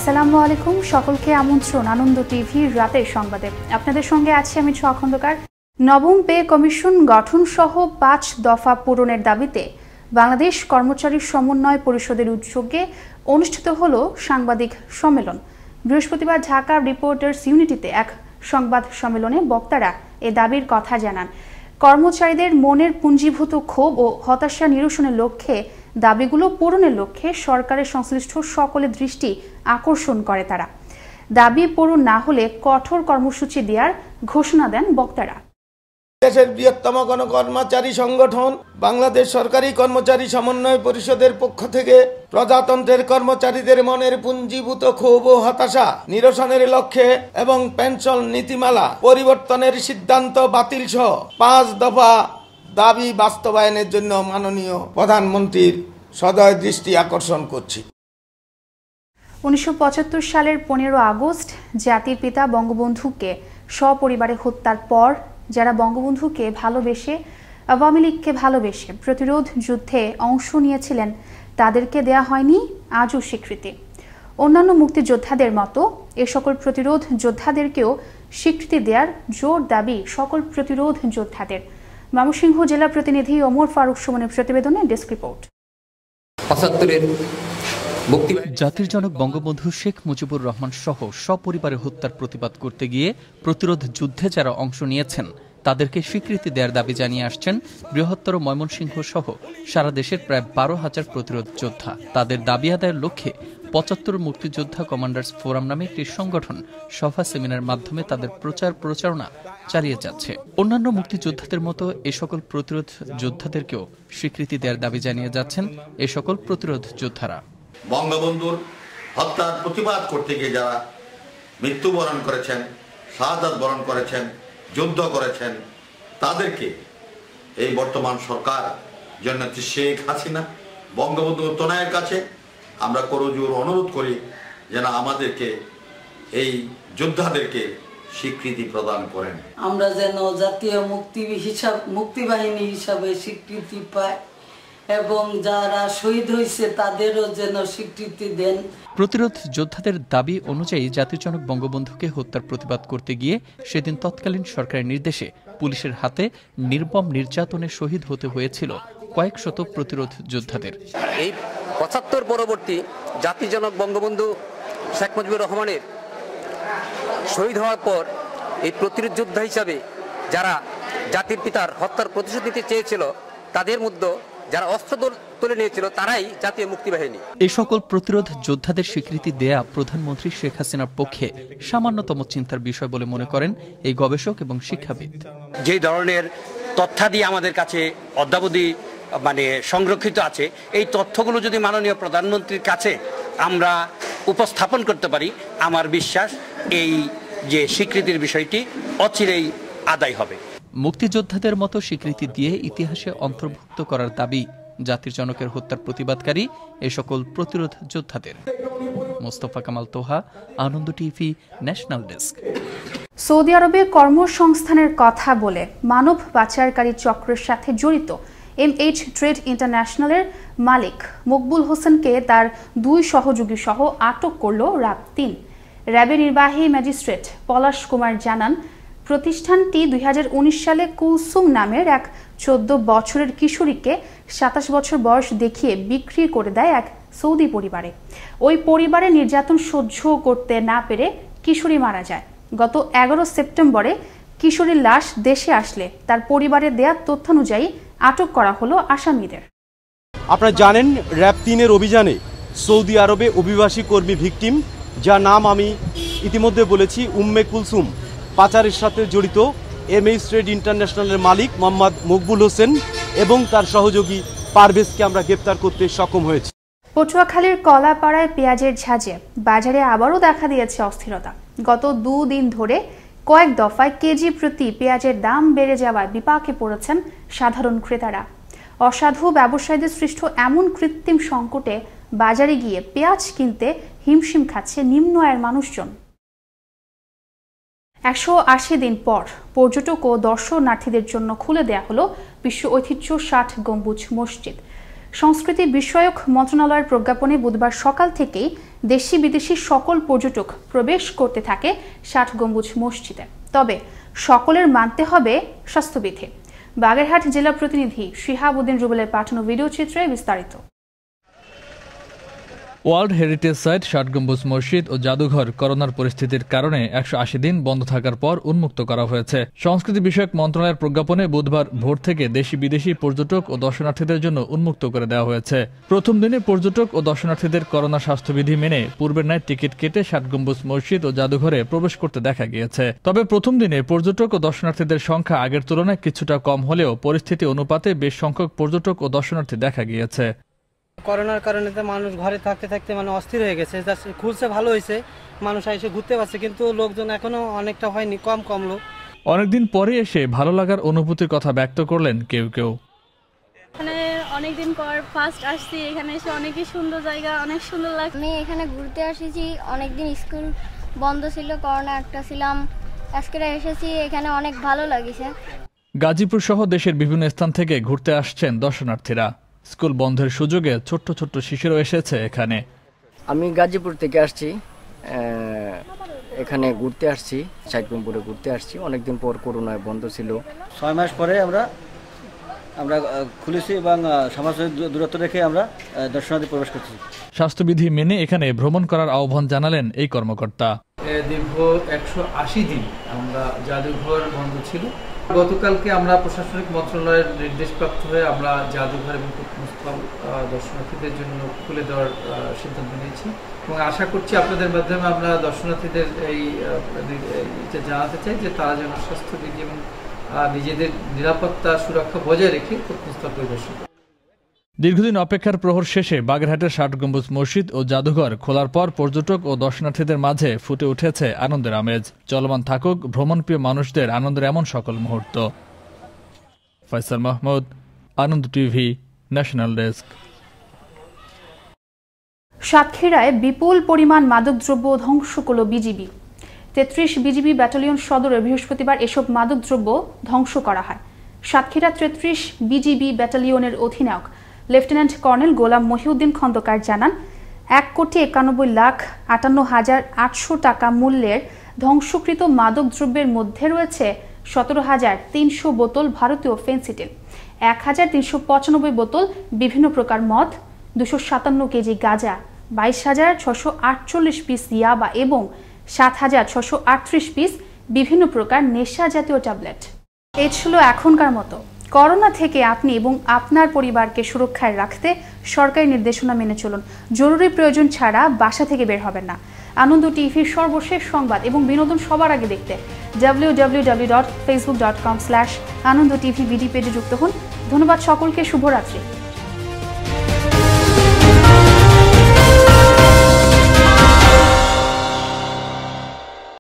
আসসালামু আলাইকুম, সকলকে আমন্ত্রণ আনন্দ টিভির রাতের সংবাদে। আপনাদের সঙ্গে আছি আমি ছোঁয়া খন্দকার। নবম পে কমিশন গঠন সহ ৫ দফা পূরণের দাবিতে বাংলাদেশ কর্মচারী সমন্বয় পরিষদের উদ্যোগে অনুষ্ঠিত হলো সাংবাদিক সম্মেলন। বৃহস্পতিবার ঢাকা রিপোর্টার্স ইউনিটিতে এক সংবাদ সম্মেলনে বক্তারা এ দাবির কথা জানান। কর্মচারীদের মনের পুঞ্জীভূত ক্ষোভ ও হতাশা নিরসনের লক্ষ্যে দাবিগুলো পূরণের লক্ষ্যে সরকারের সংশ্লিষ্ট সকলের দৃষ্টি আকর্ষণ করে তারা। দাবি পূরণ না হলে কঠোর কর্মসূচি দেওয়ার ঘোষণা দেন বক্তারা। দেশের বৃহত্তম গণকর্মচারী সংগঠন বাংলাদেশ সরকারি কর্মচারী সমন্বয় পরিষদের পক্ষ থেকে প্রজাতন্ত্রের কর্মচারীদের মনের পুঞ্জীভূত ক্ষোভ ও হতাশা নিরসনের লক্ষ্যে এবং পেনশন নীতিমালা পরিবর্তনের সিদ্ধান্ত বাতিল সহ ৫ দফা দাবি বাস্তবায়নের জন্য মাননীয় প্রধানমন্ত্রীর সদয় দৃষ্টি আকর্ষণ করছি। ১৯৭৫ সালের ১৫ আগস্ট জাতির পিতা বঙ্গবন্ধুকে সপরিবারে হত্যার পর যারা বঙ্গবন্ধুকে ভালোবেসে, আওয়ামী লীগকে ভালোবেসে প্রতিরোধ যুদ্ধে অংশ নিয়েছিলেন তাদেরকে দেয়া হয়নি আজও স্বীকৃতি। অন্যান্য মুক্তিযোদ্ধাদের মতো এ সকল প্রতিরোধ যোদ্ধাদেরকেও স্বীকৃতি দেওয়ার জোর দাবি সকল প্রতিরোধ যোদ্ধাদের। ময়মনসিংহ জেলা প্রতিনিধি ওমর ফারুক সুমনের প্রতিবেদনে ডেস্ক রিপোর্ট। জাতির জনক বঙ্গবন্ধু শেখ মুজিবুর রহমান সহ সপরিবারে হত্যার প্রতিবাদ করতে গিয়ে প্রতিরোধ যুদ্ধে যারা অংশ নিয়েছেন তাদেরকে স্বীকৃতি দেওয়ার দাবি জানিয়ে আসছেন বৃহত্তর ময়মনসিংহ সহ সারা দেশের প্রায় ১২,০০০ প্রতিরোধ যোদ্ধা। তাদের দাবি আদায়ের লক্ষ্যে ৭৫ মুক্তিযোদ্ধা কমান্ডার্স ফোরাম নামে একটি সংগঠন সভা সেমিনার মাধ্যমে তাদের প্রচারণা চালিয়ে যাচ্ছে। অন্যান্য মুক্তিযোদ্ধাদের মতো এ সকল প্রতিরোধ যোদ্ধাদেরকেও স্বীকৃতি দেওয়ার দাবি জানিয়ে যাচ্ছেন এ সকল প্রতিরোধ যোদ্ধারা। বঙ্গবন্ধুর হত্যার প্রতিবাদ করতে গিয়ে যারা মৃত্যুবরণ করেছেন, শাহাদাত বরণ করেছেন, যুদ্ধ করেছেন, তাদেরকে এই বর্তমান সরকার জননেত্রী শেখ হাসিনা বঙ্গবন্ধু তনয়ের কাছে আমরা করজোর অনুরোধ করি যেন আমাদেরকে এই যোদ্ধাদেরকে স্বীকৃতি প্রদান করেন। আমরা যেন জাতীয় মুক্তিবাহিনী হিসাবে স্বীকৃতি পাই এবং যারা শহীদ হয়েছে তাদেরও যেন স্বীকৃতি দেন। প্রতিরোধ যোদ্ধাদের দাবি অনুযায়ী জাতির জনক বঙ্গবন্ধুকে হত্যার প্রতিবাদ করতে গিয়ে সেদিন তৎকালীন সরকারের নির্দেশে পুলিশের হাতে নির্মম নির্যাতনে শহীদ হতে হয়েছিল কয়েক শত প্রতিরোধ যোদ্ধাদের। এই ৭৫ পরবর্তী জাতির জনক বঙ্গবন্ধু শেখ মুজিবুর রহমানের শহীদ হওয়ার পর এই প্রতিরোধ যোদ্ধা হিসাবে যারা জাতির পিতার হত্যার প্রতিশোধ নিতে চেয়েছিল তাদের মধ্যে যারা অস্ত্র তুলে নিয়েছিল তারাই জাতীয় মুক্তিবাহিনী। এই সকল প্রতিরোধ যোদ্ধাদের স্বীকৃতি দেয়া প্রধানমন্ত্রী শেখ হাসিনার পক্ষে সামান্যতম চিন্তার বিষয় বলে মনে করেন এই গবেষক এবং শিক্ষাবিদ। যে ধরনের তথ্যাদি আমাদের কাছে অদ্যাবধি সংরক্ষিত আছে, এই তথ্যগুলো যদি মাননীয় প্রধানমন্ত্রীর কাছে আমরা উপস্থাপন করতে পারি, আমার বিশ্বাস এই যে স্বীকৃতির বিষয়টি অচিরেই আদায় হবে। মুক্তিযোদ্ধাদের মতো স্বীকৃতি দিয়ে ইতিহাসে অন্তর্ভুক্ত করার দাবি জাতির জনকের হত্যার প্রতিবাদকারী এ সকল প্রতিরোধ যোদ্ধাদের। মোস্তফা কামাল তোহা, আনন্দ টিভি, ন্যাশনাল ডেস্ক। সৌদি আরবে কর্মসংস্থানের কথা বলে মানব পাচারকারী চক্রের সাথে জড়িত MH ট্রেড ইন্টারন্যাশনালের মালিক মকবুল হোসেনকে তার ২ সহযোগী সহ আটক করল র্যাব ৩। র্যাবের নির্বাহী ম্যাজিস্ট্রেট পলাশ কুমার জানান, প্রতিষ্ঠানটি ২০১৯ সালে কুলসুম নামের এক ১৪ বছরের কিশোরীকে ২৭ বছর বয়স দেখিয়ে বিক্রি করে দেয় এক সৌদি পরিবারে। ওই পরিবারে নির্যাতন সহ্য করতে না পেরে কিশোরী মারা যায়। গত ১১ সেপ্টেম্বরে কিশোরীর লাশ দেশে আসলে তার পরিবারের দেয়া তথ্যানুযায়ী আটক করা হলো আসামিদের। আপনারা জানেন র্যাব ৩-এর অভিযানে সৌদি আরবে অভিবাসী কর্মী ভিকটিম, যার নাম আমি ইতিমধ্যে বলেছি, উম্মে কুলসুম, পাচারের সাথে জড়িত MH ট্রেড ইন্টারন্যাশনালের মালিক মোহাম্মদ মকবুল হোসেন এবং তার সহযোগী পারভেজকে আমরা গ্রেপ্তার করতে সক্ষম হয়েছি। পটুয়াখালীর কলাপাড়ায় পেঁয়াজের ঝাঁজে বাজারে আবারও দেখা দিয়েছে অস্থিরতা। গত ২ দিন ধরে কয়েক দফায় কেজি প্রতি পেঁয়াজের দাম বেড়ে যাওয়ায় বিপাকে পড়েছেন সাধারণ ক্রেতারা। অসাধু ব্যবসায়ীদের সৃষ্ট এমন কৃত্রিম সংকটে বাজারে গিয়ে পেঁয়াজ কিনতে হিমশিম খাচ্ছে নিম্ন আয়ের মানুষজন। ১৮০ দিন পর পর্যটক ও দর্শনার্থীদের জন্য খুলে দেয়া হলো বিশ্ব ঐতিহ্য ৬০ গম্বুজ মসজিদ। সংস্কৃতি বিষয়ক মন্ত্রণালয়ের প্রজ্ঞাপনে বুধবার সকাল থেকেই দেশি বিদেশি সকল পর্যটক প্রবেশ করতে থাকে ৬০ গম্বুজ মসজিদে। তবে সকলের মানতে হবে স্বাস্থ্যবিধি। বাগেরহাট জেলা প্রতিনিধি শিহাব উদ্দিন রুবেলের পাঠানো ভিডিও চিত্রে বিস্তারিত। ওয়ার্ল্ড হেরিটেজ সাইট ৬০ গম্বুজ মসজিদ ও জাদুঘর করোনার পরিস্থিতির কারণে ১৮০ দিন বন্ধ থাকার পর উন্মুক্ত করা হয়েছে। সংস্কৃতি বিষয়ক মন্ত্রণালয়ের প্রজ্ঞাপনে বুধবার ভোর থেকে দেশি বিদেশি পর্যটক ও দর্শনার্থীদের জন্য উন্মুক্ত করে দেওয়া হয়েছে। প্রথম দিনে পর্যটক ও দর্শনার্থীদের করোনা স্বাস্থ্যবিধি মেনে পূর্বের ন্যায় টিকিট কেটে ৬০ গম্বুজ মসজিদ ও জাদুঘরে প্রবেশ করতে দেখা গিয়েছে। তবে প্রথম দিনে পর্যটক ও দর্শনার্থীদের সংখ্যা আগের তুলনায় কিছুটা কম হলেও পরিস্থিতি অনুপাতে বেশ সংখ্যক পর্যটক ও দর্শনার্থী দেখা গিয়েছে। করোনার কারণে তো মানুষ ঘরে থাকতে থাকতে মানে অস্থির হয়ে গেছে। খুলছে ভালো হয়েছে, মানুষ এসে ঘুরতে পারছে, কিন্তু লোকজন এখনো অনেকটা হয়নি, কম লোক। অনেকদিন পরে এসে ভালো লাগার অনুভূতির কথা ব্যক্ত করলেন কেউ কেউ। এখানে অনেকদিন পর ফার্স্ট আসছি, এখানে এসে অনেকই সুন্দর জায়গা, অনেক সুন্দর লাগছে। আমি এখানে ঘুরতে আসছি, অনেকদিন স্কুল বন্ধ ছিল, করোনা একটা ছিলাম, আজকে এসেছি, এখানে অনেক ভালো লাগছে। গাজীপুর সহ দেশের বিভিন্ন স্থান থেকে ঘুরতে আসছেন দর্শনার্থীরা। স্কুল বন্ধের সুযোগে ছোট্ট ছোট্ট শিশুরাও এসেছে এখানে। আমি গাজীপুর থেকে আসছি, এখানে ঘুরতে আসছি, সাইডপুরে ঘুরতে আসছি। অনেকদিন পর করোনায় বন্ধ ছিল, ৬ মাস পরে আমরা খুলেছি এবং সামাজিক দূরত্ব রেখে আমরা দর্শনার্থী প্রবেশ করছি। স্বাস্থ্যবিধি মেনে এখানে ভ্রমণ করার আহ্বান জানালেন এই কর্মকর্তা। দীর্ঘ ১৮০ দিন আমরা জাদুঘর বন্ধ ছিল। গতকালকে আমরা প্রশাসনিক মন্ত্রণালয়ের নির্দেশপ্রাপ্ত হয়ে আমরা জাদুঘর এবং প্রত্নস্থল দর্শনার্থীদের জন্য খুলে দেওয়ার সিদ্ধান্ত নিয়েছি এবং আশা করছি আপনাদের মাধ্যমে আমরা দর্শনার্থীদের এটা জানাতে চাই যে তারা যেন স্বাস্থ্যবিধি এবং নিজেদের নিরাপত্তা সুরক্ষা বজায় রেখে প্রত্নস্থল পরিদর্শন করে। দীর্ঘদিন অপেক্ষার প্রহর শেষে বাগেরহাটের ৬০ গম্বুজ মসজিদ ও জাদুঘর খোলার পর পর্যটক ও দর্শনার্থীদের মাঝে ফুটে উঠেছে আনন্দের আমেজ। চলমান থাকুক ভ্রমণপ্রিয় মানুষদের আনন্দের এমন সকল মুহূর্ত। ফয়সাল মাহমুদ, আনন্দ টিভি, ন্যাশনাল ডেস্ক। সাতক্ষীরায় বিপুল পরিমাণ মাদকদ্রব্য ধ্বংস করল বিজিবি। ৩৩ বিজিবি ব্যাটালিয়ন সদরে বৃহস্পতিবার এসব মাদকদ্রব্য ধ্বংস করা হয়। সাতক্ষীরা ৩৩ বিজিবি ব্যাটালিয়নের অধিনায়ক লেফটেন্যান্ট কর্নেল গোলাম মহিউদ্দিন খন্দকার জানান, ১,৯১,৫৮,৮০০ টাকা মূল্যের ধ্বংসকৃত মাদকদ্রব্যের মধ্যে রয়েছে ১৭,৩০০ বোতল ভারতীয় ফেন্সিডিল, ১,৩৯৫ বোতল বিভিন্ন প্রকার মদ, ২৫৭ কেজি গাঁজা, ২২,৬৪৮ পিস ইয়াবা এবং ৭,৬৩৮ পিস বিভিন্ন প্রকার নেশা জাতীয় ট্যাবলেট। এই ছিল এখনকার মতো। করোনা থেকে আপনি এবং আপনার পরিবারকে সুরক্ষায় রাখতে সরকারি নির্দেশনা মেনে চলুন। জরুরি প্রয়োজন ছাড়া বাসা থেকে বের হবেন না। আনন্দ টিভির সর্বশেষ সংবাদ এবং বিনোদন সবার আগে দেখতে www.facebook.com/anandotv পেজে যুক্ত হন। ধন্যবাদ সকলকে, শুভরাত্রি।